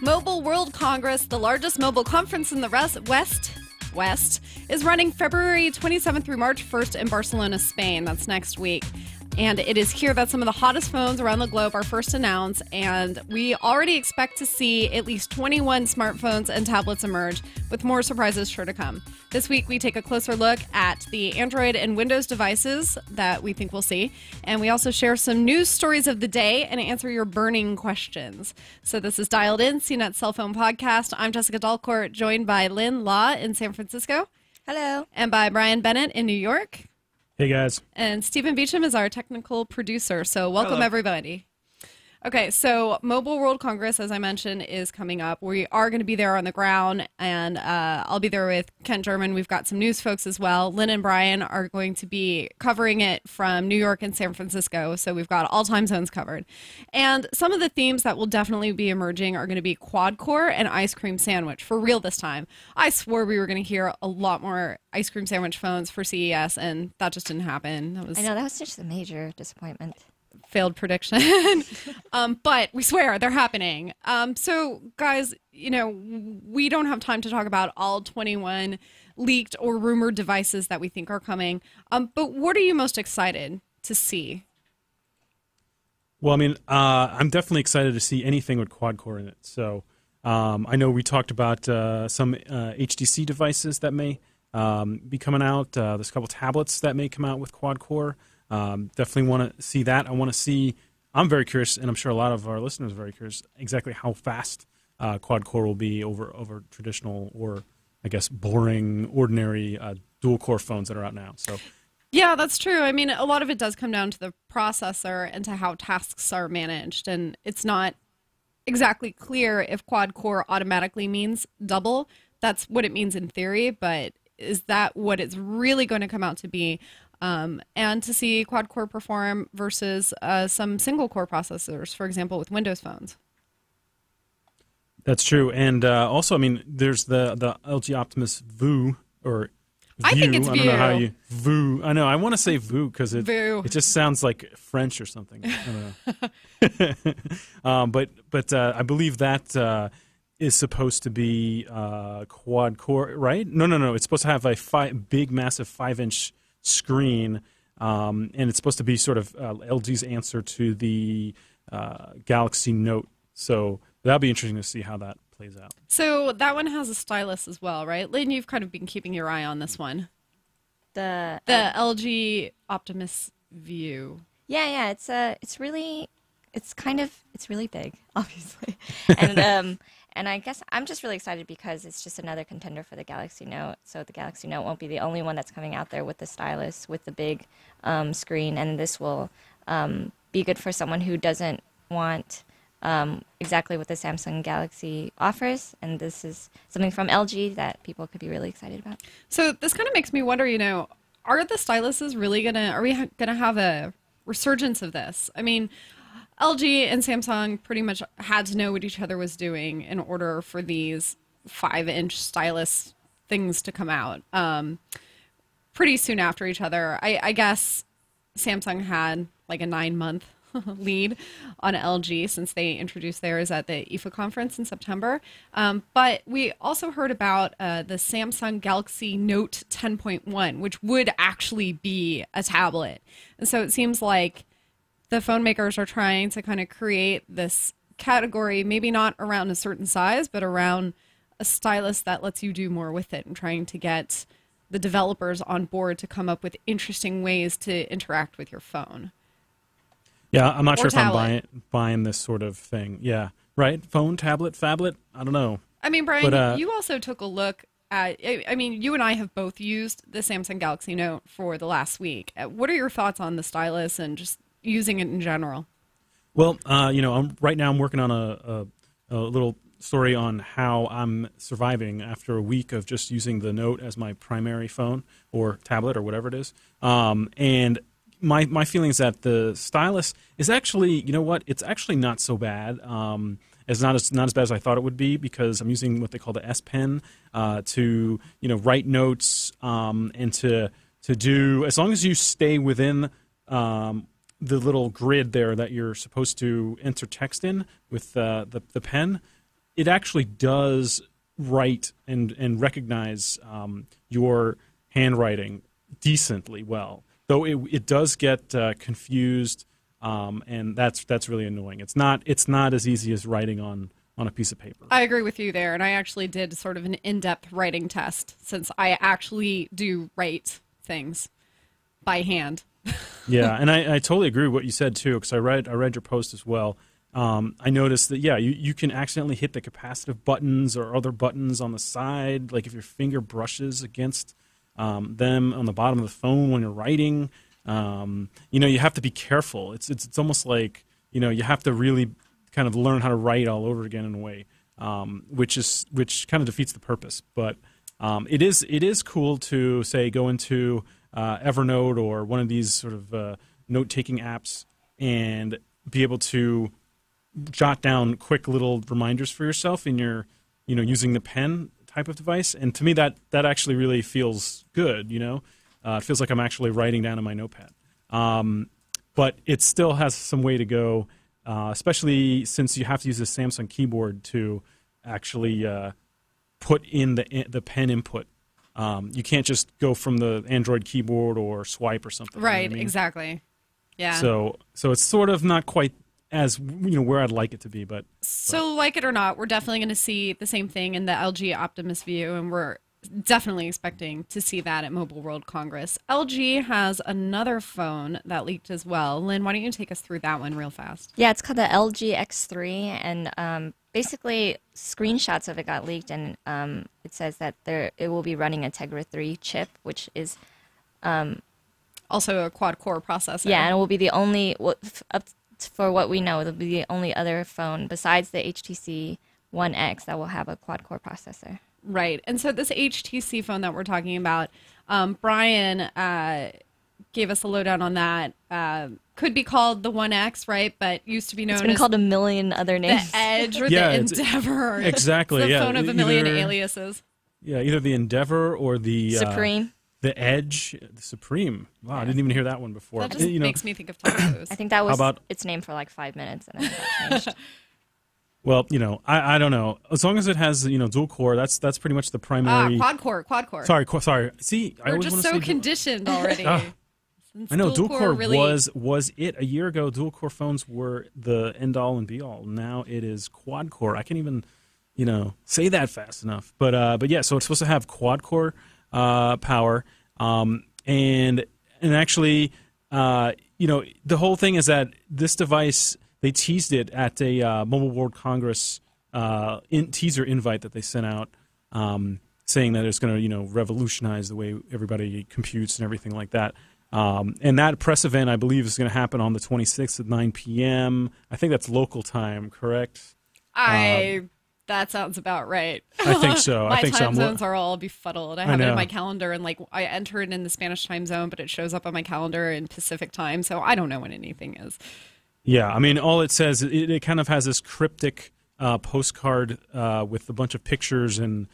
Mobile World Congress, the largest mobile conference in the West, is running February 27th through March 1st in Barcelona, Spain. That's next week. And it is here that some of the hottest phones around the globe are first announced, and we already expect to see at least 21 smartphones and tablets emerge, with more surprises sure to come. This week, we take a closer look at the Android and Windows devices that we think we'll see, and we also share some news stories of the day and answer your burning questions. So this is Dialed In, CNET Cell Phone Podcast. I'm Jessica Dalcourt, joined by Lynn Law in San Francisco. Hello. And by Brian Bennett in New York. Hey, guys. And Stephen Beecham is our technical producer. So welcome, Hello. everybody. Okay, so Mobile World Congress, as I mentioned, is coming up. We are going to be there on the ground, and I'll be there with Kent German. We've got some news folks as well. Lynn and Brian are going to be covering it from New York and San Francisco, so we've got all time zones covered. And some of the themes that will definitely be emerging are going to be quad-core and ice cream sandwich, for real this time. I swore we were going to hear a lot more ice cream sandwich phones for CES, and that just didn't happen. I know, that was just a major disappointment. Failed prediction. But we swear they're happening. So guys, you know, we don't have time to talk about all 21 leaked or rumored devices that we think are coming. But what are you most excited to see? Well, I mean, I'm definitely excited to see anything with quad-core in it. So I know we talked about some HTC devices that may be coming out. There's a couple tablets that may come out with quad-core. Definitely want to see that. I'm very curious, and I'm sure a lot of our listeners are very curious, exactly how fast quad-core will be over traditional or, I guess, boring, ordinary dual-core phones that are out now. So, yeah, that's true. I mean, a lot of it does come down to the processor and to how tasks are managed, and it's not exactly clear if quad-core automatically means double. That's what it means in theory, but is that what it's really going to come out to be? And to see quad-core perform versus some single-core processors, for example, with Windows phones. that's true. And also, I mean, there's the LG Optimus Vu, or View. I think it's I don't know how you... Vu. I know. I want to say Vu because it just sounds like French or something. I don't know. But I believe that is supposed to be quad-core, right? No. It's supposed to have a big, massive 5-inch screen, and it's supposed to be sort of LG's answer to the Galaxy Note. So that'll be interesting to see how that plays out. So that one has a stylus as well, right? Lynn, you've kind of been keeping your eye on this one. The LG Optimus Vu. Yeah. It's really big, obviously, and I guess I'm just really excited because it's just another contender for the Galaxy Note. So the Galaxy Note won't be the only one that's coming out there with the stylus, with the big screen, and this will be good for someone who doesn't want exactly what the Samsung Galaxy offers. And this is something from LG that people could be really excited about. So this kind of makes me wonder, you know, are the styluses really are we gonna have a resurgence of this? I mean, LG and Samsung pretty much had to know what each other was doing in order for these 5-inch stylus things to come out pretty soon after each other. I guess Samsung had like a 9-month lead on LG since they introduced theirs at the IFA conference in September. But we also heard about the Samsung Galaxy Note 10.1, which would actually be a tablet. And so it seems like the phone makers are trying to kind of create this category, maybe not around a certain size, but around a stylus that lets you do more with it, and trying to get the developers on board to come up with interesting ways to interact with your phone. Yeah, I'm not sure if tablet. I'm buying this sort of thing. Yeah, right? Phone, tablet, phablet? I don't know. I mean, Brian, But, you also took a look at, I mean, you and I have both used the Samsung Galaxy Note for the last week. What are your thoughts on the stylus and just using it in general? Well, you know, right now I'm working on a little story on how I'm surviving after a week of just using the Note as my primary phone or tablet or whatever it is. And my feeling is that the stylus is actually, you know what, it's actually not so bad. It's not as bad as I thought it would be, because I'm using what they call the S Pen to, you know, write notes and to do, as long as you stay within the little grid there that you're supposed to enter text in with the pen, it actually does write and recognize your handwriting decently well, though it does get confused, and that's really annoying. It's not as easy as writing on a piece of paper. I agree with you there, and I actually did sort of an in-depth writing test since I actually do write things by hand. Yeah, and I totally agree with what you said too, because I read your post as well. I noticed that you can accidentally hit the capacitive buttons or other buttons on the side, like if your finger brushes against them on the bottom of the phone when you're writing. You have to be careful. It's almost like you have to really kind of learn how to write all over again in a way, which kind of defeats the purpose. But it is cool to say go into Evernote or one of these sort of note-taking apps and be able to jot down quick little reminders for yourself in your using the pen type of device. And to me that actually really feels good. It feels like I'm actually writing down in my notepad. But it still has some way to go. Especially since you have to use a Samsung keyboard to actually put in the pen input. You can't just go from the Android keyboard or swipe or something. Right, you know what I mean? exactly. Yeah. So it's sort of not quite as where I'd like it to be, but like it or not, we're definitely going to see the same thing in the LG Optimus Vu, and we're definitely expecting to see that at Mobile World Congress. LG has another phone that leaked as well. Lynn, why don't you take us through that one real fast? Yeah, it's called the LG X3, and basically screenshots of it got leaked, and it says that it will be running a Tegra 3 chip, which is also a quad-core processor. Yeah, and it will be the only, for what we know, it'll be the only other phone besides the HTC One X that will have a quad-core processor. Right. And so this HTC phone that we're talking about, Brian gave us a lowdown on that. Could be called the One X, right? But used to be known as... It's been called a million other names. The Edge or the Endeavor. Exactly, It's the phone of a million aliases. Yeah, either the Endeavor or the... Supreme. The Edge, the Supreme. Wow, I didn't even hear that one before. That just makes me think of tacos. I think that was its name for like 5 minutes, and then it got changed. Well, I don't know. As long as it has, dual core, that's pretty much the primary. Quad core. Sorry. See, we're just so conditioned already. I know dual core really... was it a year ago. Dual core phones were the end all and be all. Now it is quad core. I can't even, say that fast enough. But yeah, so it's supposed to have quad core power, and actually, the whole thing is that this device. They teased it at a Mobile World Congress teaser invite that they sent out, saying that it's going to, revolutionize the way everybody computes and everything like that. And that press event, I believe, is going to happen on the 26th at 9 p.m. I think that's local time, correct? That sounds about right. I think so. My time zones are all befuddled. I have it in my calendar, and I enter it in the Spanish time zone, but it shows up on my calendar in Pacific time, so I don't know when anything is. Yeah, I mean, all it says, it kind of has this cryptic postcard with a bunch of pictures and,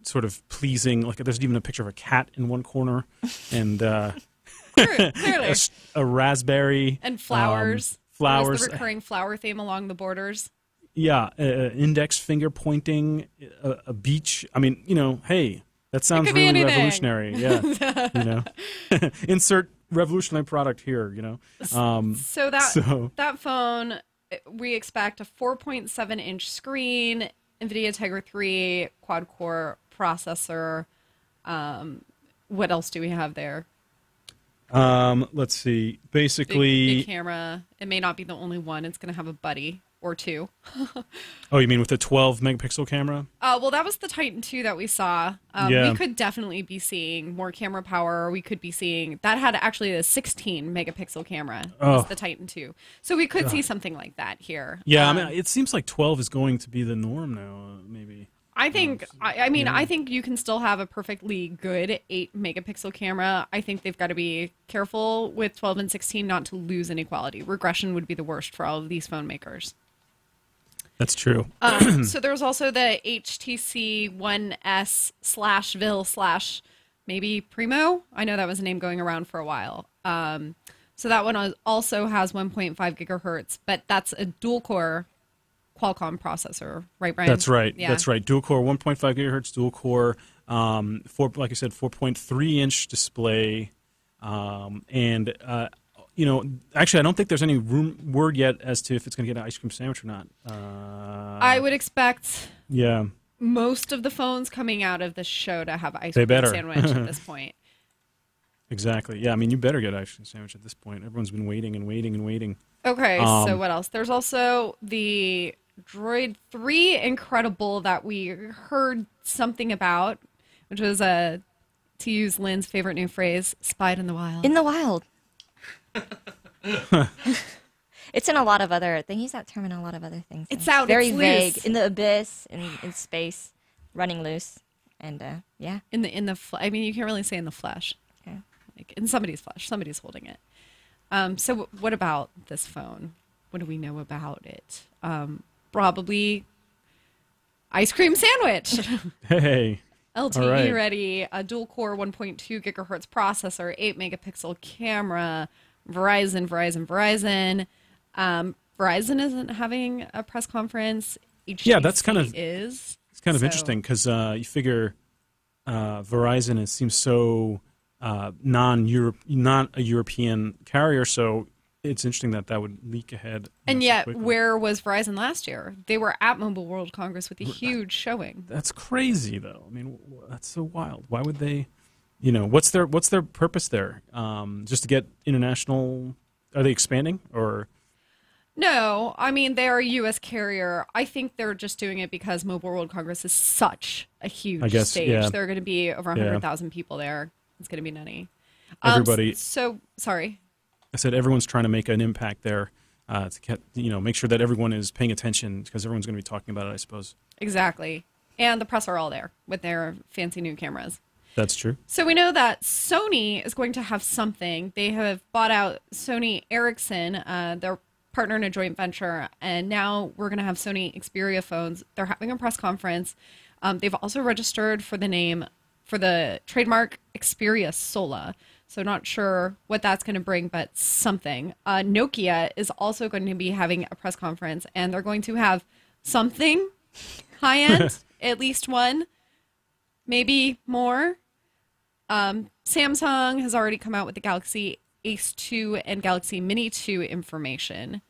sort of pleasing. Like, there's even a picture of a cat in one corner and clearly. a raspberry. And flowers. Flowers. There's the recurring flower theme along the borders. Yeah, index finger pointing, a beach. I mean, hey, that sounds really revolutionary. Yeah, insert revolutionary product here, So that phone, we expect a 4.7-inch screen, NVIDIA Tegra 3 quad-core processor. What else do we have there? Let's see. Basically, big camera. It may not be the only one. It's going to have a buddy or two. Oh, you mean with the 12 megapixel camera? Well, that was the Titan 2 that we saw. Yeah. We could definitely be seeing more camera power. We could be seeing that had actually a 16 megapixel camera. Was the Titan 2. So we could see something like that here. Yeah, I mean, it seems like 12 is going to be the norm now. Maybe. I think. I think you can still have a perfectly good 8 megapixel camera. I think they've got to be careful with 12 and 16 not to lose any quality. Regression would be the worst for all of these phone makers. That's true. So there's also the HTC One S/Vil/ maybe Primo. I know that was a name going around for a while. So that one also has 1.5 gigahertz, but that's a dual core Qualcomm processor, right, Brian? That's right. Yeah. That's right. Dual core, 1.5 gigahertz dual core, like I said, 4.3-inch display, and actually, I don't think there's any word yet as to if it's going to get an ice cream sandwich or not. I would expect Yeah. most of the phones coming out of the show to have ice They cream better. sandwich at this point. Exactly. Yeah, I mean, you better get an ice cream sandwich at this point. Everyone's been waiting and waiting and waiting. Okay, so what else? There's also the Droid 3 Incredible that we heard something about, which was, to use Lynn's favorite new phrase, spied in the wild. In the wild. It's in a lot of other. They use that term in a lot of other things. It's out. Very it's vague. loose. In the abyss, in space, running loose, and yeah. In the I mean, you can't really say in the flesh. Okay. Like in somebody's flesh. Somebody's holding it. So what about this phone? What do we know about it? Probably ice cream sandwich. Hey. LTE All right. ready, a dual core 1.2 gigahertz processor, 8 megapixel camera, Verizon. Verizon isn't having a press conference. HTC That's kind of is. It's kind of interesting because you figure Verizon seems so not a European carrier, so it's interesting that would leak ahead. And so yet, quickly. where was Verizon last year? They were at Mobile World Congress with a huge showing. That's crazy, though. I mean, that's so wild. Why would they? What's their purpose there? Just to get international? Are they expanding or? No, I mean, they're a U.S. carrier. I think they're just doing it because Mobile World Congress is such a huge stage. Yeah. There are going to be over 100,000 people there. It's going to be nutty. Everybody. Sorry. I said everyone's trying to make an impact there to get, make sure that everyone is paying attention because everyone's going to be talking about it, I suppose. Exactly. And the press are all there with their fancy new cameras. That's true. So we know that Sony is going to have something. They have bought out Sony Ericsson, their partner in a joint venture, and now we're going to have Sony Xperia phones. They're having a press conference. They've also registered for the trademark Xperia Sola. So not sure what that's going to bring, but something. Nokia is also going to be having a press conference, and they're going to have something high-end, at least one, maybe more. Samsung has already come out with the Galaxy Ace 2 and Galaxy Mini 2 information.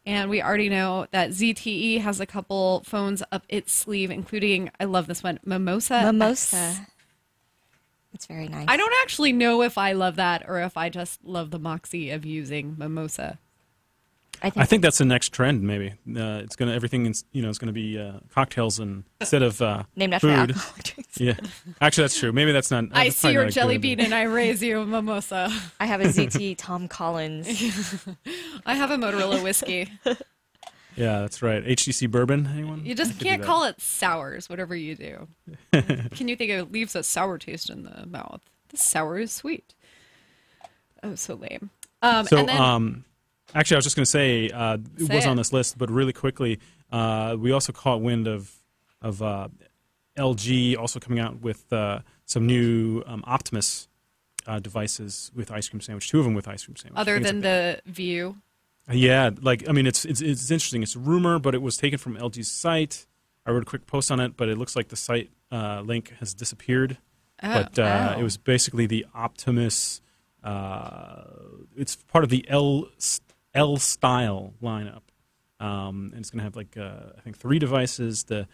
And we already know that ZTE has a couple phones up its sleeve, including, I love this one, Mimosa. X. It's very nice. I don't actually know if I love that or if I just love the moxie of using Mimosa. I think that's the next trend. Maybe it's gonna it's gonna be cocktails instead of named after food. alcoholic drinks. Yeah, actually that's true. Maybe that's not. I that's see probably your not a jelly good bean idea. and I raise you a mimosa. I have a ZT Tom Collins. I have a Motorola whiskey. Yeah, that's right. HTC bourbon. Anyone? You just can't call it sours, whatever you do. Can you think it leaves a sour taste in the mouth? This sour is sweet. Oh, so lame. Actually, I was just going to say it was on this list, but really quickly, we also caught wind of LG also coming out with some new Optimus devices with ice cream sandwich. 2 of them with ice cream sandwich. Other than the View. Yeah, it's interesting. It's a rumor, but it was taken from LG's site. I wrote a quick post on it, but it looks like the site link has disappeared. It was basically the Optimus. It's part of the L style lineup, and it's going to have I think 3 devices. The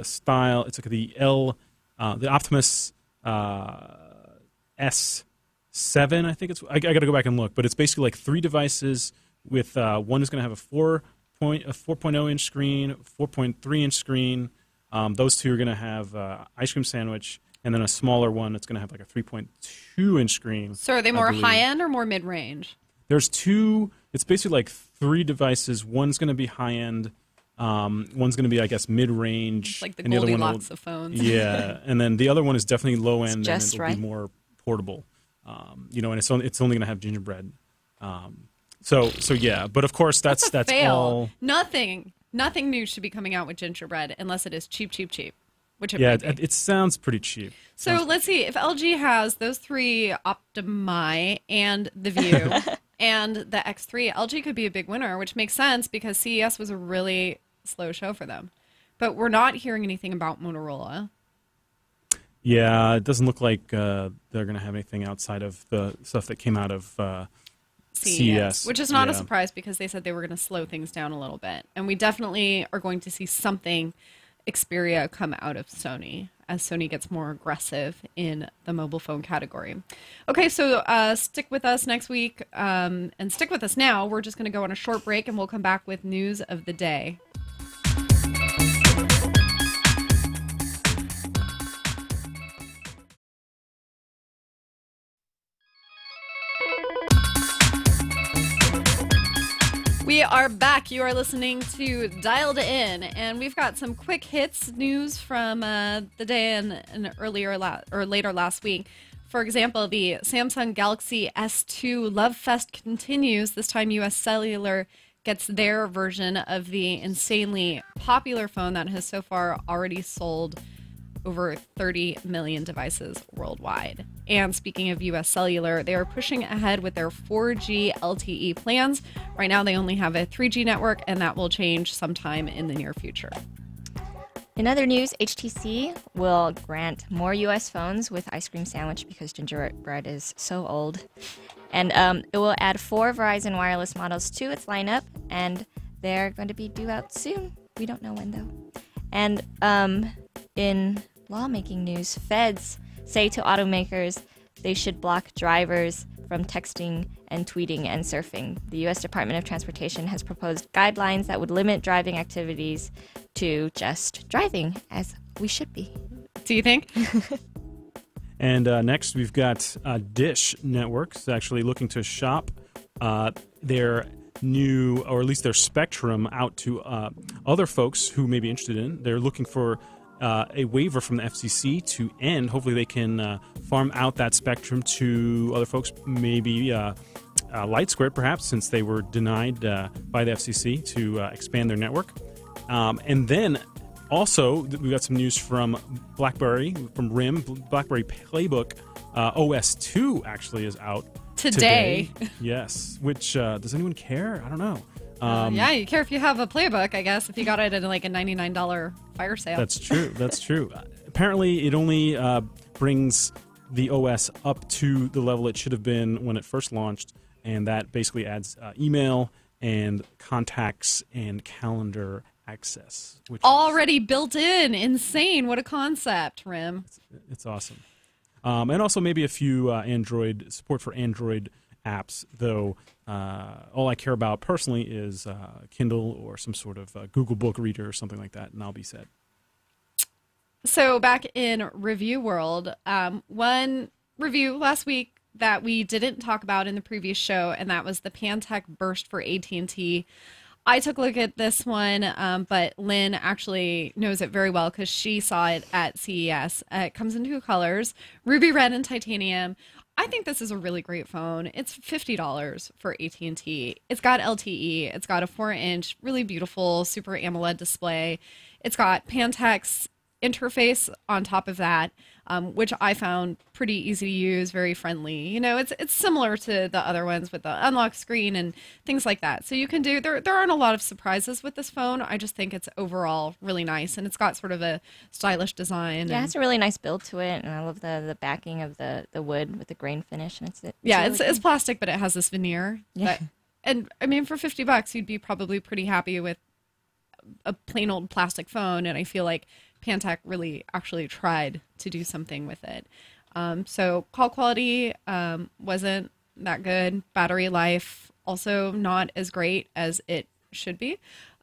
style, it's like the Optimus S7. I think it's. I got to go back and look, but it's basically like 3 devices with one is going to have a 4.0 inch screen, 4.3 inch screen. Those 2 are going to have ice cream sandwich, and then a smaller one that's going to have like a 3.2 inch screen. So are they more high end or more mid range? There's 2. It's basically like 3 devices. One's going to be high end. One's going to be, I guess, mid range. It's like the and the other one Goldilocks of phones. Yeah, and then the other one is definitely low end, and it'll be more portable. And it's only going to have gingerbread. So yeah, but of course that's all. Nothing new should be coming out with gingerbread unless it is cheap. Which it sounds pretty cheap. So let's see if LG has those 3 Optimi and the View, and the X3, LG could be a big winner, which makes sense because CES was a really slow show for them. But we're not hearing anything about Motorola. Yeah, it doesn't look like they're going to have anything outside of the stuff that came out of CES. Which is not a surprise because they said they were going to slow things down a little bit. And we definitely are going to see something Xperia come out of Sony as Sony gets more aggressive in the mobile phone category. Okay, so stick with us next week and stick with us now. We're just going to go on a short break and we'll come back with news of the day. We are back. You are listening to Dialed In, and we've got some quick hits news from the day and later last week. For example, the Samsung Galaxy S2 Love Fest continues. This time, U.S. Cellular gets their version of the insanely popular phone that has so far already sold over 30 million devices worldwide. And speaking of US Cellular, they are pushing ahead with their 4G LTE plans. Right now, they only have a 3G network, and that will change sometime in the near future. In other news, HTC will grant more US phones with ice cream sandwich because gingerbread is so old. And it will add 4 Verizon wireless models to its lineup, and they're going to be due out soon. We don't know when, though. And in lawmaking news, feds say to automakers they should block drivers from texting and tweeting and surfing. The U.S. Department of Transportation has proposed guidelines that would limit driving activities to just driving, as we should be. Do you think? And next, we've got Dish Networks actually looking to shop their new, or at least their spectrum, out to other folks who may be interested in. They're looking for a waiver from the FCC to end. Hopefully they can farm out that spectrum to other folks, maybe LightSquared perhaps, since they were denied by the FCC to expand their network. And then also, we got some news from BlackBerry, from RIM. BlackBerry Playbook OS 2 actually is out today. Yes, which, does anyone care? I don't know. Yeah, you care if you have a Playbook, I guess, if you got it at like a $99 fire sale. That's true. That's true. Apparently, it only brings the OS up to the level it should have been when it first launched, and that basically adds email and contacts and calendar access. Which already built in. Insane. What a concept, Rim. It's awesome. And also maybe a few support for Android apps, though all I care about personally is Kindle or some sort of Google Book Reader or something like that, and I'll be set. So back in review world, one review last week that we didn't talk about in the previous show, and that was the Pantech Burst for AT&T. I took a look at this one, but Lynn actually knows it very well because she saw it at CES. It comes in 2 colors, ruby red and titanium. I think this is a really great phone. It's $50 for AT&T. It's got LTE. It's got a 4-inch, really beautiful Super AMOLED display. It's got Pantech's interface on top of that, which I found pretty easy to use, very friendly. You know, it's similar to the other ones with the unlock screen and things like that. So you can do, there aren't a lot of surprises with this phone. I just think it's overall really nice, and it's got sort of a stylish design. Yeah, it has a really nice build to it, and I love the backing of the wood with the grain finish. And it's plastic, but it has this veneer. Yeah. And I mean, for $50, you'd be probably pretty happy with a plain old plastic phone, and I feel like Pantech really actually tried to do something with it. So call quality wasn't that good. Battery life also not as great as it should be.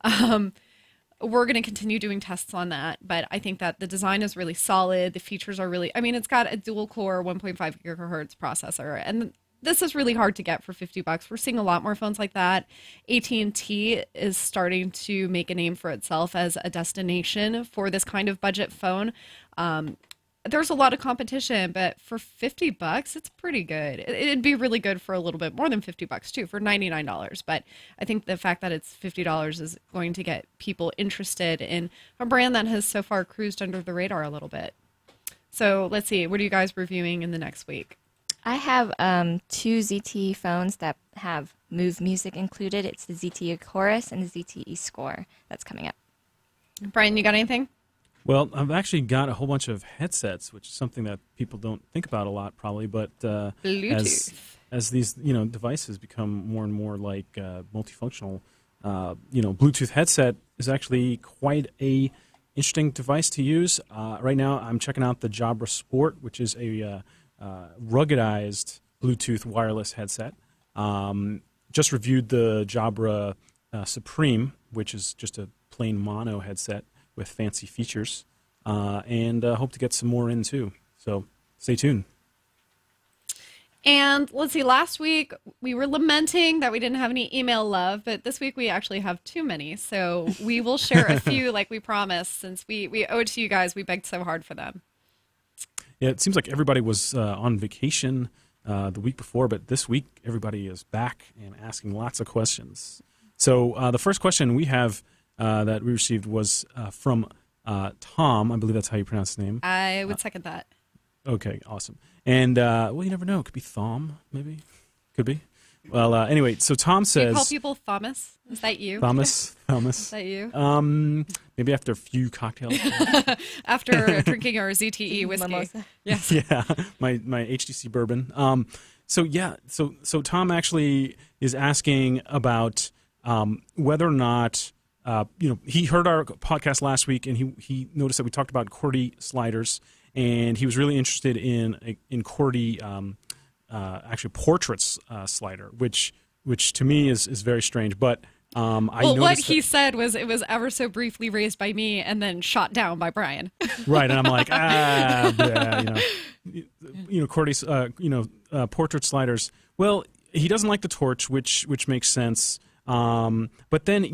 We're going to continue doing tests on that, but I think that the design is really solid. The features are really, I mean, it's got a dual core 1.5 gigahertz processor, and this is really hard to get for $50. We're seeing a lot more phones like that. AT&T is starting to make a name for itself as a destination for this kind of budget phone. There's a lot of competition, but for $50, it's pretty good. It'd be really good for a little bit more than $50 too, for $99. But I think the fact that it's $50 is going to get people interested in a brand that has so far cruised under the radar a little bit. So let's see, what are you guys reviewing in the next week? I have two ZTE phones that have Move Music included. It's the ZTE Chorus and the ZTE Score that's coming up. Brian, you got anything? Well, I've actually got a whole bunch of headsets, which is something that people don't think about a lot, probably. But Bluetooth. as these devices become more and more like multifunctional, Bluetooth headset is actually quite a interesting device to use. Right now, I'm checking out the Jabra Sport, which is a ruggedized Bluetooth wireless headset. Just reviewed the Jabra Supreme, which is just a plain mono headset with fancy features, and hope to get some more in too. So stay tuned. And let's see, last week we were lamenting that we didn't have any email love, but this week we actually have too many. So we will share a few like we promised, since we owe it to you guys. We begged so hard for them. Yeah, it seems like everybody was on vacation the week before, but this week everybody is back and asking lots of questions. So the first question we have that we received was from Tom. I believe that's how you pronounce his name. I would second that. Okay, awesome. And, well, you never know. It could be Thom, maybe. Could be. Well, anyway, so Tom says... Do you call people Thomas? Is that you? Thomas. Is that you? Maybe after a few cocktails. After drinking our ZTE whiskey. Mimosa. Yes. Yeah, my HTC bourbon. So Tom actually is asking about whether or not... he heard our podcast last week, and he noticed that we talked about QWERTY sliders, and he was really interested in QWERTY, actually portraits slider, which to me is very strange. But I noticed what he said was it was ever so briefly raised by me and then shot down by Brian. Right, and I'm like, QWERTY, portrait sliders. Well, he doesn't like the torch, which makes sense. But then,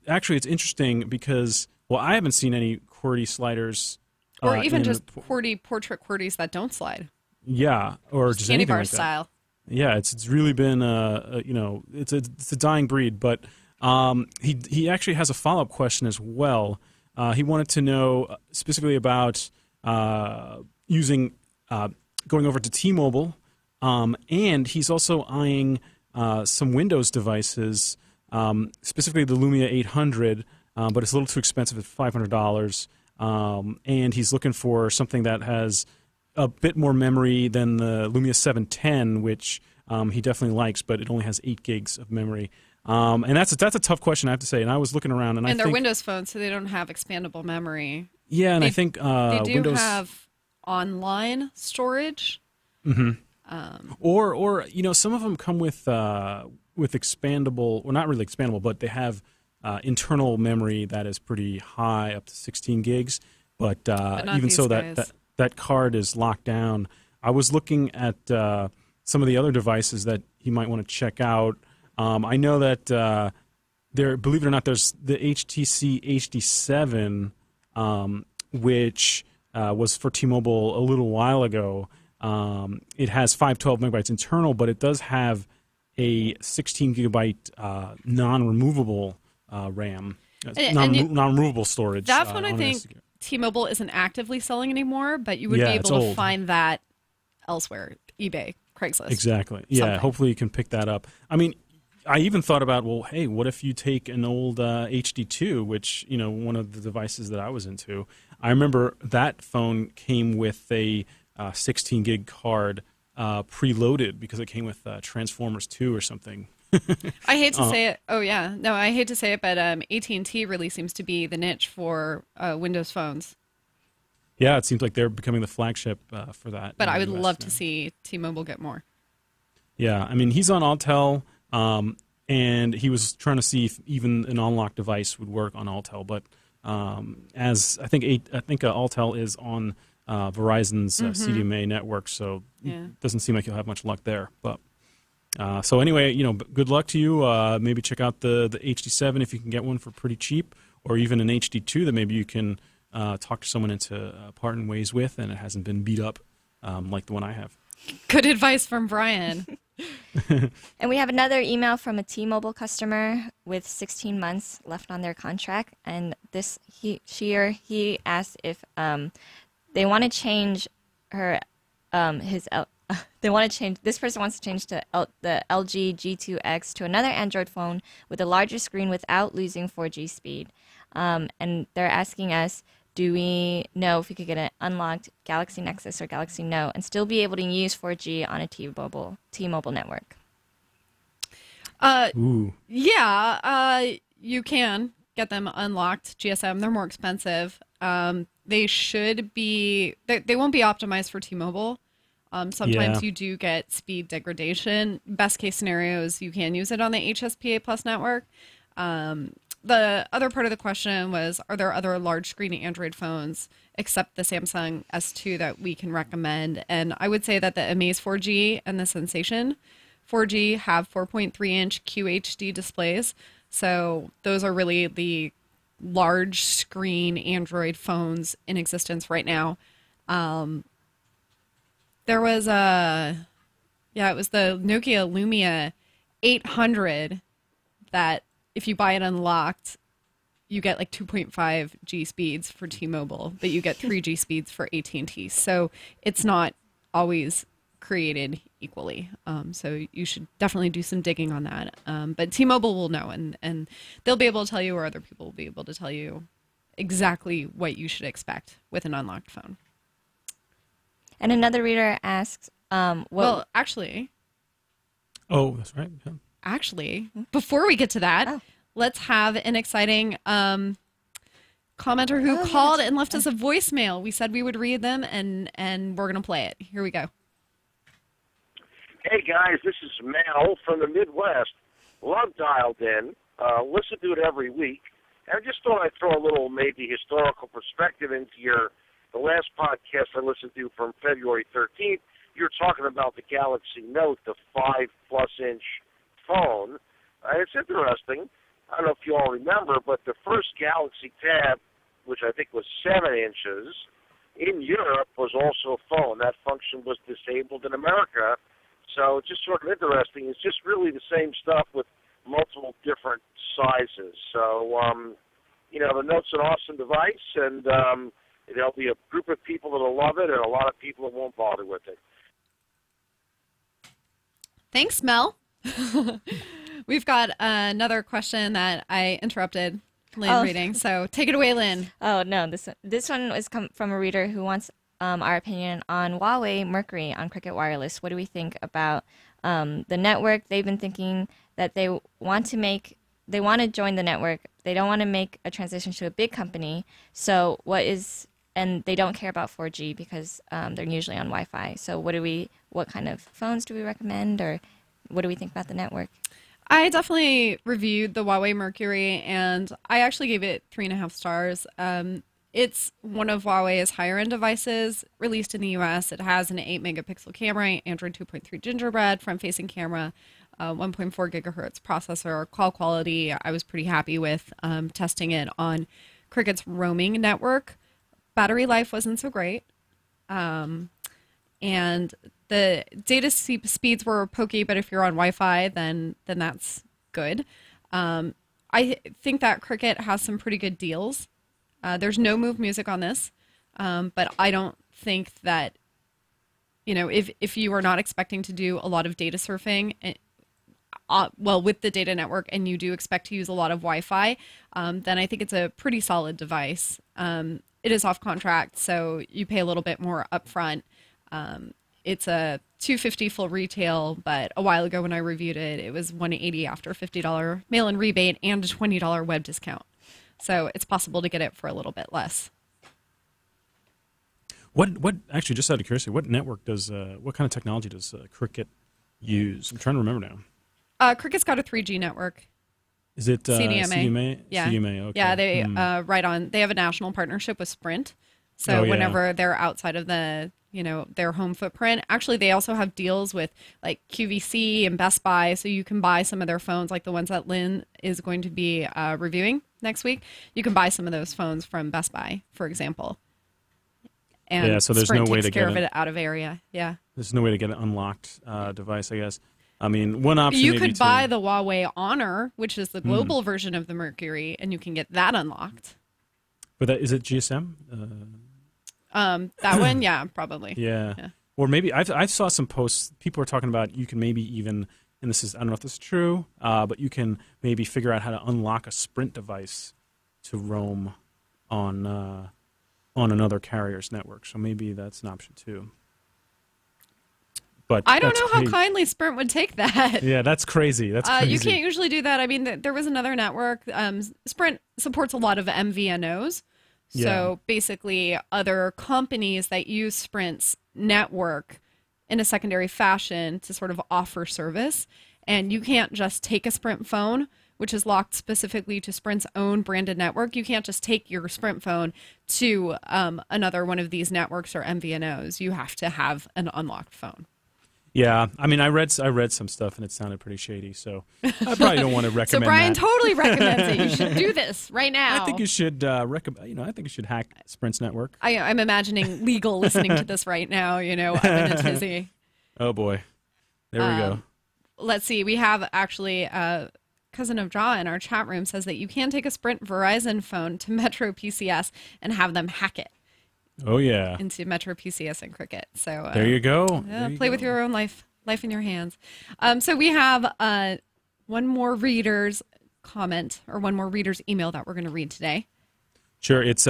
actually it's interesting because, well, I haven't seen any QWERTY sliders. Or even just portrait QWERTYs that don't slide. Yeah, or just candy anything bar like style. That. Yeah, it's really been, it's a dying breed. But he actually has a follow-up question as well. He wanted to know specifically about going over to T-Mobile, and he's also eyeing some Windows devices, specifically the Lumia 800, but it's a little too expensive at $500. And he's looking for something that has a bit more memory than the Lumia 710, which he definitely likes, but it only has 8 gigs of memory. And that's a tough question, I have to say. And I was looking around, and they're Windows phones, so they don't have expandable memory. Yeah, and I think they do Windows have online storage. Mm-hmm. Or some of them come with expandable, or not really expandable, but they have internal memory that is pretty high, up to 16 gigs. But even so, that card is locked down. I was looking at some of the other devices that he might want to check out. I know that believe it or not, there's the HTC HD7, which was for T-Mobile a little while ago. It has 512 megabytes internal, but it does have a 16 gigabyte non-removable RAM, non-removable storage. That one I think T-Mobile isn't actively selling anymore, but you would be able to find that elsewhere, eBay, Craigslist. Exactly. Yeah, hopefully you can pick that up. I mean, I even thought about, well, hey, what if you take an old HD2, which, one of the devices that I was into. I remember that phone came with a 16 gig card preloaded because it came with Transformers 2 or something. I hate to say it. Oh, yeah. No, I hate to say it, but AT&T really seems to be the niche for Windows phones. Yeah, it seems like they're becoming the flagship for that. But I would love to see T-Mobile get more. Yeah, I mean, he's on Altel, and he was trying to see if even an unlocked device would work on Altel. But as I think Altel is on Verizon's CDMA network, so it doesn't seem like you'll have much luck there. But so anyway, good luck to you. Maybe check out the HD7 if you can get one for pretty cheap, or even an HD2 that maybe you can talk to someone into parting ways with, and it hasn't been beat up like the one I have. Good advice from Brian. And we have another email from a T-Mobile customer with 16 months left on their contract, and he asked if they want to change his they want to change. This person wants to change to the LG G2X to another Android phone with a larger screen without losing 4G speed. And they're asking us, do we know if we could get an unlocked Galaxy Nexus or Galaxy Note and still be able to use 4G on a T-Mobile network? You can get them unlocked. GSM, they're more expensive. They should be. They won't be optimized for T-Mobile. Sometimes you do get speed degradation. Best case scenarios, you can use it on the HSPA Plus network. The other part of the question was, are there other large screen Android phones except the Samsung S2 that we can recommend? And I would say that the Amaze 4G and the Sensation 4G have 4.3-inch QHD displays. So those are really the large screen Android phones in existence right now. There was it was the Nokia Lumia 800 that if you buy it unlocked, you get like 2.5 G speeds for T-Mobile, but you get 3G speeds for AT&T. So it's not always created equally. So you should definitely do some digging on that. But T-Mobile will know, and they'll be able to tell you, or other people will be able to tell you exactly what you should expect with an unlocked phone. And another reader asks, well, actually... Oh, that's right. Yeah. Actually, before we get to that, let's have an exciting commenter who called and left us a voicemail. We said we would read them, and we're going to play it. Here we go. Hey, guys, this is Mel from the Midwest. Love Dialed In. Listen to it every week. And I just thought I'd throw a little maybe historical perspective into the last podcast I listened to from February 13th. You were talking about the Galaxy Note, the 5-plus-inch phone. It's interesting. I don't know if you all remember, but the first Galaxy Tab, which I think was 7 inches, in Europe was also a phone. That function was disabled in America. So it's just sort of interesting. It's just really the same stuff with multiple different sizes. So, the Note's an awesome device, and there'll be a group of people that will love it and a lot of people that won't bother with it. Thanks, Mel. We've got another question that I interrupted Lynn reading, so take it away, Lynn. Oh, no, this one is from a reader who wants our opinion on Huawei Mercury on Cricket Wireless. What do we think about the network? They've been thinking that they want to join the network. They don't want to make a transition to a big company. So and they don't care about 4G because they're usually on Wi-Fi. So what kind of phones do we recommend, or what do we think about the network? I definitely reviewed the Huawei Mercury, and I actually gave it 3.5 stars. It's one of Huawei's higher-end devices released in the U.S. It has an 8-megapixel camera, Android 2.3 Gingerbread, front-facing camera, 1.4 gigahertz processor. Call quality, I was pretty happy with testing it on Cricket's roaming network. Battery life wasn't so great. And the data speeds were pokey, but if you're on Wi-Fi, then that's good. I think that Cricket has some pretty good deals. There's no Move Music on this, but I don't think that, if you are not expecting to do a lot of data surfing, with the data network, and you do expect to use a lot of Wi-Fi, then I think it's a pretty solid device. It is off contract, so you pay a little bit more upfront. It's a $250 full retail, but a while ago when I reviewed it, it was $180 after a $50 mail-in rebate and a $20 web discount. So it's possible to get it for a little bit less. What actually, just out of curiosity, what network what kind of technology does Cricket use? I'm trying to remember now. Cricket's got a 3G network. Is it CDMA? CDMA? Yeah. CDMA, okay. Yeah, they they have a national partnership with Sprint. So whenever they're outside of their home footprint, actually they also have deals with like QVC and Best Buy, so you can buy some of their phones, like the ones that Lynn is going to be reviewing next week. You can buy some of those phones from Best Buy, for example. And so there's Sprint no way takes to care get of it out of area. Yeah. There's no way to get an unlocked device, I guess. I mean, one option you could buy the Huawei Honor, which is the global version of the Mercury, and you can get that unlocked. But is it GSM? That one, yeah, probably. Yeah. or maybe I saw some posts. People are talking about you can maybe even, and this is, I don't know if this is true, but you can maybe figure out how to unlock a Sprint device to roam on another carrier's network. So maybe that's an option too. But I don't know how kindly Sprint would take that. Yeah, that's crazy. That's crazy. You can't usually do that. I mean, there was another network. Sprint supports a lot of MVNOs. So basically, other companies that use Sprint's network in a secondary fashion to sort of offer service. And you can't just take a Sprint phone, which is locked specifically to Sprint's own branded network. You can't just take your Sprint phone to another one of these networks or MVNOs. You have to have an unlocked phone. Yeah, I mean, I read some stuff and it sounded pretty shady, so I probably don't want to recommend. So Brian that. totally recommends it. You should do this right now. I think you should recommend. I think you should hack Sprint's network. I'm imagining legal listening to this right now. Evan and Tizzy. Oh boy, there we go. Let's see. We have actually Cousin of Jaw in our chat room says that you can take a Sprint Verizon phone to Metro PCS and have them hack it. Oh yeah, into Metro PCS and Cricket. So there you go. Play with your own life in your hands. So we have one more reader's comment or one more reader's email that we're going to read today. Sure, it's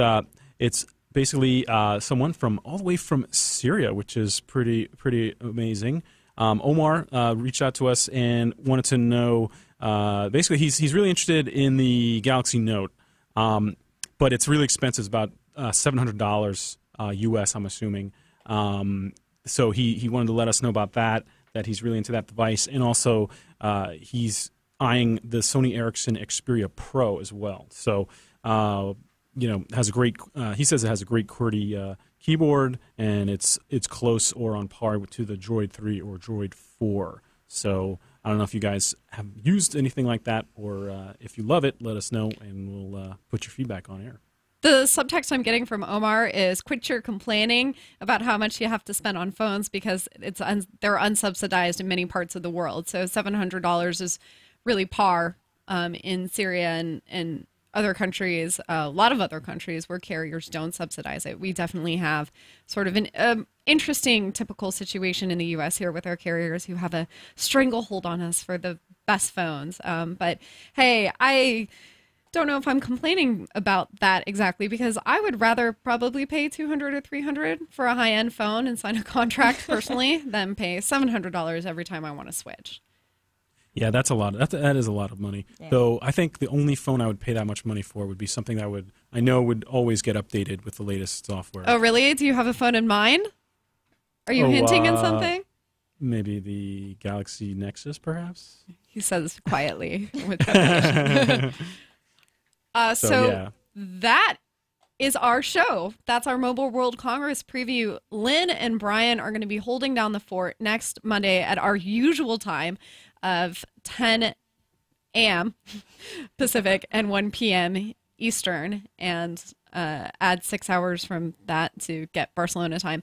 basically someone from all the way from Syria, which is pretty amazing. Omar reached out to us and wanted to know. Basically, he's really interested in the Galaxy Note, but it's really expensive. It's about $700 US, I'm assuming. So he wanted to let us know about that he's really into that device. And also he's eyeing the Sony Ericsson Xperia Pro as well. So, has a great, he says it has a great QWERTY keyboard, and it's close or on par to the Droid 3 or Droid 4. So I don't know if you guys have used anything like that, or if you love it, let us know, and we'll put your feedback on air. The subtext I'm getting from Omar is quit your complaining about how much you have to spend on phones because they're unsubsidized in many parts of the world. So $700 is really par in Syria and other countries, a lot of other countries where carriers don't subsidize it. We definitely have sort of an interesting typical situation in the U.S. here with our carriers who have a stranglehold on us for the best phones. But hey, I don't know if I'm complaining about that exactly, because I would rather probably pay $200 or $300 for a high-end phone and sign a contract personally than pay $700 every time I want to switch. Yeah, that's a lot. That is a lot of money. Yeah. Though I think the only phone I would pay that much money for would be something that I know would always get updated with the latest software. Oh, really? Do you have a phone in mind? Are you hinting at something? Maybe the Galaxy Nexus, perhaps? He says quietly with trepidation. So that is our show. That's our Mobile World Congress preview. Lynn and Brian are going to be holding down the fort next Monday at our usual time of 10 a.m. Pacific and 1 p.m. Eastern, and add 6 hours from that to get Barcelona time.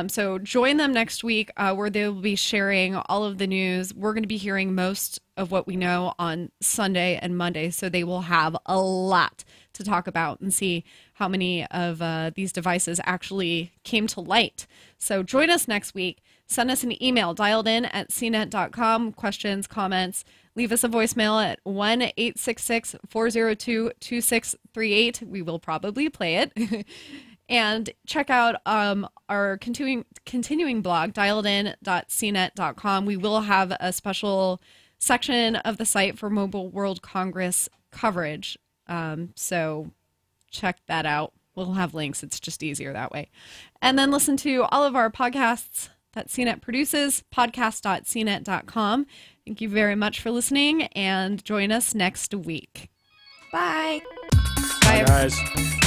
So join them next week where they'll be sharing all of the news. We're going to be hearing most of what we know on Sunday and Monday, so they will have a lot to talk about and see how many of these devices actually came to light. So join us next week. Send us an email, dialedin@cnet.com, questions, comments. Leave us a voicemail at 1-866-402-2638. We will probably play it. And check out our continuing blog, dialedin.cnet.com. We will have a special section of the site for Mobile World Congress coverage. So check that out. We'll have links. It's just easier that way. And then listen to all of our podcasts that CNET produces, podcast.cnet.com. Thank you very much for listening, and join us next week. Bye. Bye, guys.